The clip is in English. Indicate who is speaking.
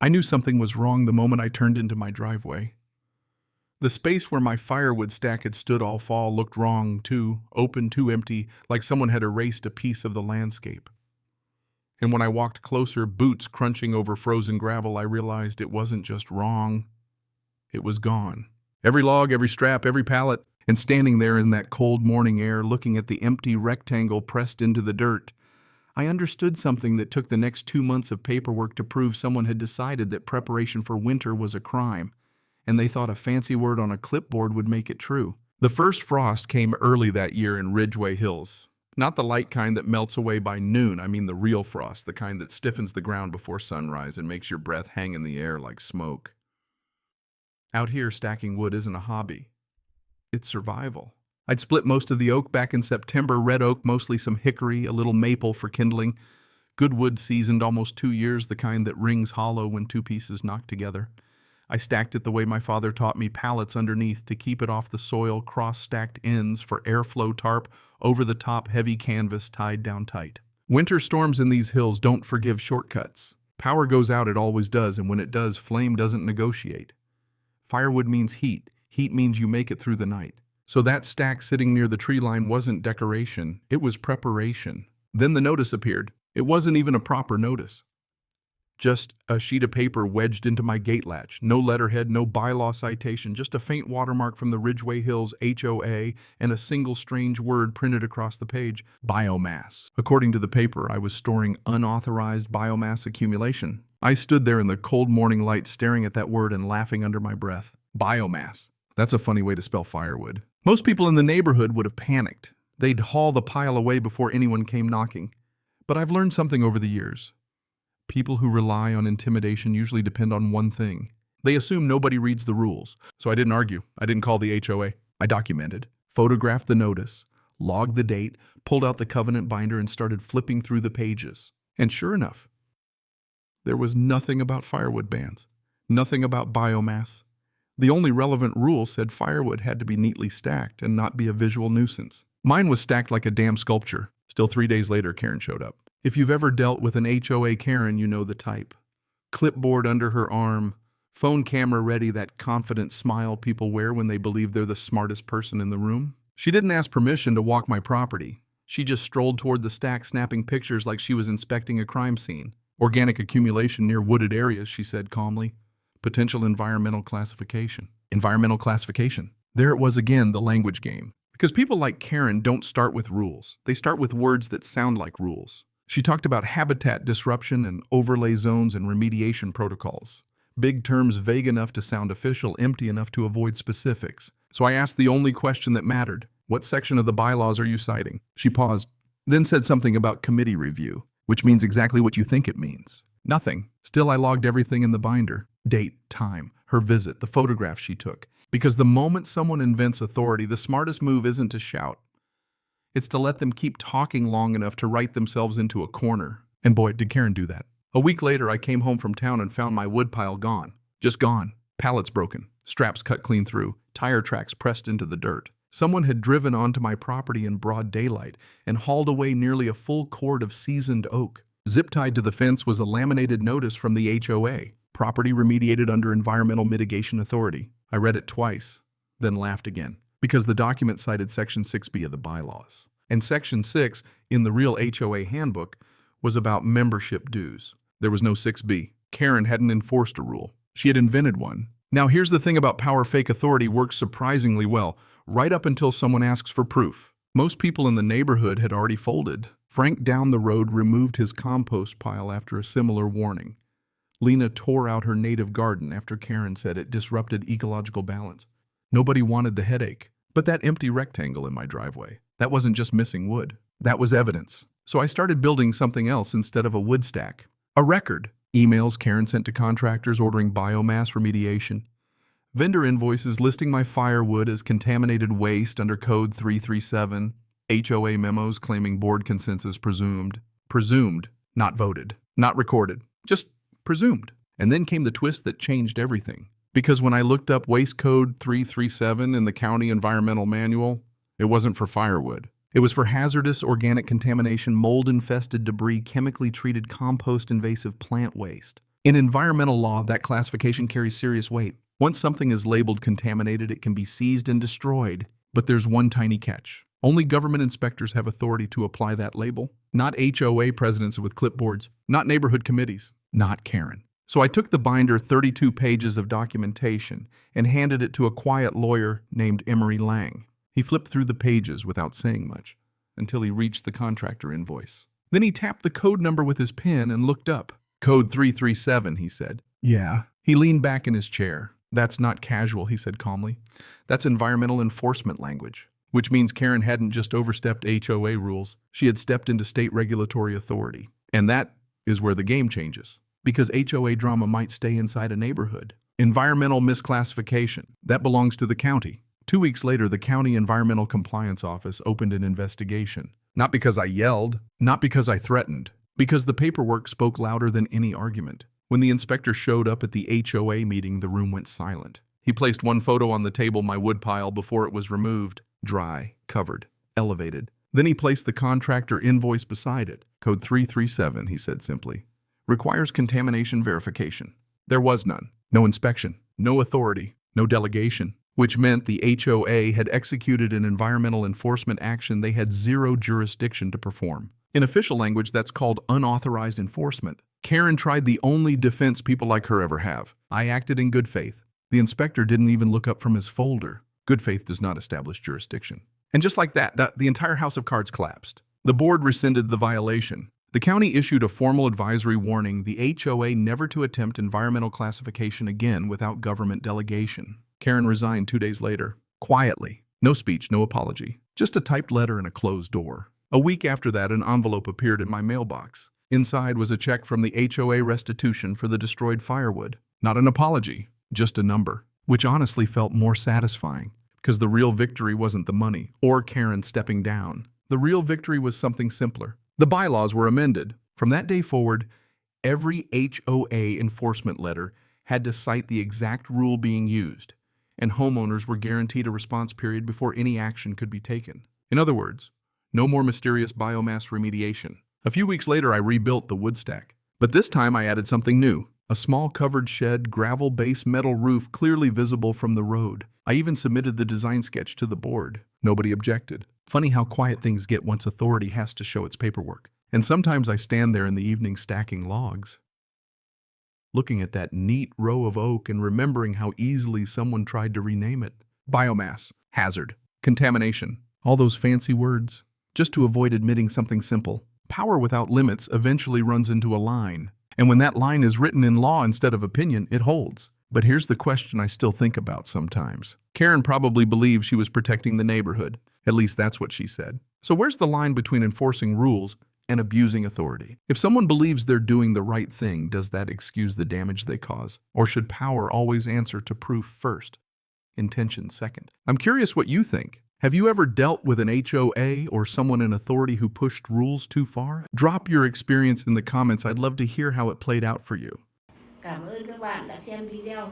Speaker 1: I knew something was wrong the moment I turned into my driveway. The space where my firewood stack had stood all fall looked wrong, too, open, too empty, like someone had erased a piece of the landscape. And when I walked closer, boots crunching over frozen gravel, I realized it wasn't just wrong, it was gone. Every log, every strap, every pallet, and standing there in that cold morning air, looking at the empty rectangle pressed into the dirt, I understood something that took the next 2 months of paperwork to prove someone had decided that preparation for winter was a crime, and they thought a fancy word on a clipboard would make it true. The first frost came early that year in Ridgway Hills. Not the light kind that melts away by noon, I mean the real frost, the kind that stiffens the ground before sunrise and makes your breath hang in the air like smoke. Out here, stacking wood isn't a hobby. It's survival. I'd split most of the oak back in September, red oak, mostly some hickory, a little maple for kindling. Good wood seasoned almost 2 years, the kind that rings hollow when two pieces knock together. I stacked it the way my father taught me, pallets underneath to keep it off the soil, cross-stacked ends for airflow tarp, over the top heavy canvas tied down tight. Winter storms in these hills don't forgive shortcuts. Power goes out, it always does, and when it does, flame doesn't negotiate. Firewood means heat. Heat means you make it through the night. So that stack sitting near the tree line wasn't decoration, it was preparation. Then the notice appeared. It wasn't even a proper notice. Just a sheet of paper wedged into my gate latch. No letterhead, no bylaw citation, just a faint watermark from the Ridgway Hills HOA and a single strange word printed across the page: biomass. According to the paper, I was storing unauthorized biomass accumulation. I stood there in the cold morning light staring at that word and laughing under my breath. Biomass. That's a funny way to spell firewood. Most people in the neighborhood would have panicked. They'd haul the pile away before anyone came knocking. But I've learned something over the years. People who rely on intimidation usually depend on one thing. They assume nobody reads the rules. So I didn't argue. I didn't call the HOA. I documented, photographed the notice, logged the date, pulled out the covenant binder, and started flipping through the pages. And sure enough, there was nothing about firewood bans, nothing about biomass. The only relevant rule said firewood had to be neatly stacked and not be a visual nuisance. Mine was stacked like a damn sculpture. Still, 3 days later, Karen showed up. If you've ever dealt with an HOA Karen, you know the type. Clipboard under her arm, phone camera ready, that confident smile people wear when they believe they're the smartest person in the room. She didn't ask permission to walk my property. She just strolled toward the stack, snapping pictures like she was inspecting a crime scene. Organic accumulation near wooded areas, she said calmly. Potential environmental classification. Environmental classification. There it was again, the language game. Because people like Karen don't start with rules. They start with words that sound like rules. She talked about habitat disruption and overlay zones and remediation protocols. Big terms vague enough to sound official, empty enough to avoid specifics. So I asked the only question that mattered. What section of the bylaws are you citing? She paused, then said something about committee review, which means exactly what you think it means. Nothing. Still, I logged everything in the binder. Date, time, her visit, the photograph she took. Because the moment someone invents authority, the smartest move isn't to shout. It's to let them keep talking long enough to write themselves into a corner. And boy, did Karen do that. A week later, I came home from town and found my woodpile gone. Just gone. Pallets broken. Straps cut clean through. Tire tracks pressed into the dirt. Someone had driven onto my property in broad daylight and hauled away nearly a full cord of seasoned oak. Zip-tied to the fence was a laminated notice from the HOA. Property remediated under Environmental Mitigation Authority. I read it twice, then laughed again, because the document cited Section 6B of the bylaws. And Section 6, in the real HOA handbook, was about membership dues. There was no 6B. Karen hadn't enforced a rule. She had invented one. Now here's the thing about power fake authority works surprisingly well, right up until someone asks for proof. Most people in the neighborhood had already folded. Frank down the road removed his compost pile after a similar warning. Lena tore out her native garden after Karen said it disrupted ecological balance. Nobody wanted the headache. But that empty rectangle in my driveway, that wasn't just missing wood. That was evidence. So I started building something else instead of a wood stack. A record. Emails Karen sent to contractors ordering biomass remediation. Vendor invoices listing my firewood as contaminated waste under Code 337. HOA memos claiming board consensus presumed. Presumed, not voted, not recorded, just presumed. And then came the twist that changed everything. Because when I looked up Waste Code 337 in the County Environmental Manual, it wasn't for firewood. It was for hazardous organic contamination, mold-infested debris, chemically treated compost, invasive plant waste. In environmental law, that classification carries serious weight. Once something is labeled contaminated, it can be seized and destroyed. But there's one tiny catch. Only government inspectors have authority to apply that label. Not HOA presidents with clipboards. Not neighborhood committees. Not Karen. So I took the binder, 32 pages of documentation, and handed it to a quiet lawyer named Emery Lang. He flipped through the pages without saying much, until he reached the contractor invoice. Then he tapped the code number with his pen and looked up. Code 337, he said. Yeah. He leaned back in his chair. That's not casual, he said calmly. That's environmental enforcement language, which means Karen hadn't just overstepped HOA rules. She had stepped into state regulatory authority. And that is where the game changes. Because HOA drama might stay inside a neighborhood. Environmental misclassification, that belongs to the county. 2 weeks later, the County Environmental Compliance Office opened an investigation. Not because I yelled, not because I threatened, because the paperwork spoke louder than any argument. When the inspector showed up at the HOA meeting, the room went silent. He placed one photo on the table, my woodpile, before it was removed. Dry, covered, elevated. Then he placed the contractor invoice beside it. Code 337, he said simply. Requires contamination verification. There was none. No inspection. No authority. No delegation. Which meant the HOA had executed an environmental enforcement action they had zero jurisdiction to perform. In official language, that's called unauthorized enforcement. Karen tried the only defense people like her ever have. I acted in good faith. The inspector didn't even look up from his folder. Good faith does not establish jurisdiction. And just like that, the entire house of cards collapsed. The board rescinded the violation. The county issued a formal advisory warning the HOA never to attempt environmental classification again without government delegation. Karen resigned 2 days later. Quietly. No speech, no apology. Just a typed letter and a closed door. A week after that, an envelope appeared in my mailbox. Inside was a check from the HOA restitution for the destroyed firewood. Not an apology, just a number, which honestly felt more satisfying, because the real victory wasn't the money or Karen stepping down. The real victory was something simpler. The bylaws were amended. From that day forward, every HOA enforcement letter had to cite the exact rule being used, and homeowners were guaranteed a response period before any action could be taken. In other words, no more mysterious biomass remediation. A few weeks later, I rebuilt the wood stack. But this time I added something new. A small covered shed, gravel base metal roof clearly visible from the road. I even submitted the design sketch to the board. Nobody objected. Funny how quiet things get once authority has to show its paperwork. And sometimes I stand there in the evening stacking logs, looking at that neat row of oak and remembering how easily someone tried to rename it. Biomass, hazard, contamination, all those fancy words, just to avoid admitting something simple. Power without limits eventually runs into a line. And when that line is written in law instead of opinion, it holds. But here's the question I still think about sometimes. Karen probably believed she was protecting the neighborhood. At least that's what she said. So where's the line between enforcing rules and abusing authority? If someone believes they're doing the right thing, does that excuse the damage they cause? Or should power always answer to proof first, intention second? I'm curious what you think. Have you ever dealt with an HOA or someone in authority who pushed rules too far? Drop your experience in the comments. I'd love to hear how it played out for you.
Speaker 2: Cảm ơn các bạn đã xem video.